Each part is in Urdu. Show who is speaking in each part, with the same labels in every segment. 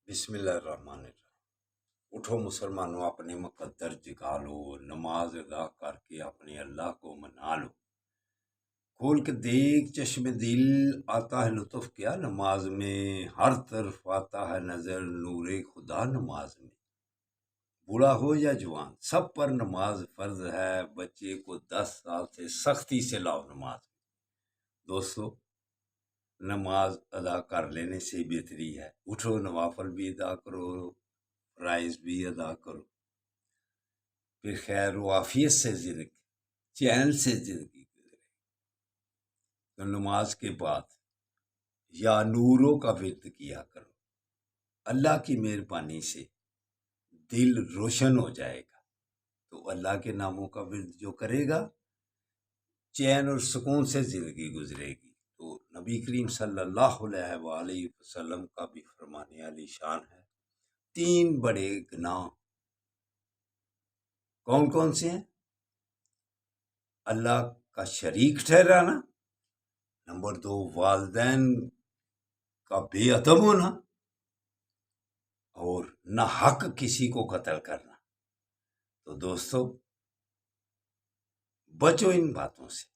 Speaker 1: بسم اللہ الرحمن الرحیم۔ اٹھو مسلمانوں، اپنے مقدر جگا لو، نماز ادا کر کے اپنے اللہ کو منا لو۔ کھول کے دیکھ چشم دل، آتا ہے لطف کیا نماز میں، ہر طرف آتا ہے نظر نور خدا نماز میں۔ بوڑھا ہو یا جوان سب پر نماز فرض ہے، بچے کو 10 سال سے سختی سے لاؤ نماز میں۔ دوستو، نماز ادا کر لینے سے بہتری ہے، اٹھو نوافل بھی ادا کرو، فرائض بھی ادا کرو، پھر خیر و عافیت سے زندگی، چین سے زندگی گزرے۔ تو نماز کے بعد یا نوروں کا ورد کیا کرو، اللہ کی مہربانی سے دل روشن ہو جائے گا۔ تو اللہ کے ناموں کا ورد جو کرے گا، چین اور سکون سے زندگی گزرے گی۔ تو نبی کریم صلی اللہ علیہ وآلہ وسلم کا بھی فرمان عالی شان ہے، 3 بڑے گناہ کون کون سے ہیں؟ اللہ کا شریک ٹھہرانا، نمبر 2 والدین کا بے ادب ہونا، اور نہ حق کسی کو قتل کرنا۔ تو دوستو، بچو ان باتوں سے۔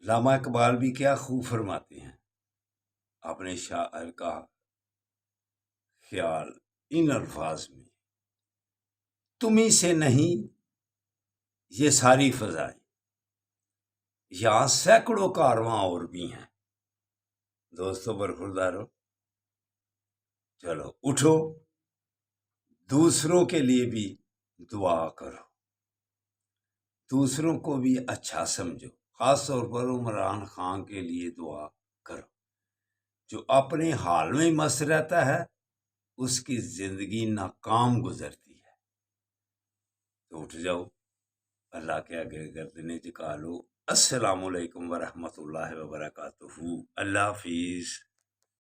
Speaker 1: علامہ اقبال بھی کیا خوب فرماتے ہیں، اپنے شاعر کا خیال ان الفاظ میں: تمہیں سے نہیں یہ ساری فضائیں، یہاں سینکڑوں کارواں اور بھی ہیں۔ دوستو برخوردارو، چلو اٹھو، دوسروں کے لیے بھی دعا کرو، دوسروں کو بھی اچھا سمجھو، خاص طور پر عمران خان کے لیے دعا کرو، جو اپنے حال میں مست رہتا ہے اس کی زندگی ناکام گزرتی ہے۔ تو اٹھ جاؤ، اللہ کے آگے گردنیں جھکا لو۔ السلام علیکم ورحمۃ اللہ وبرکاتہ۔ اللہ حافظ۔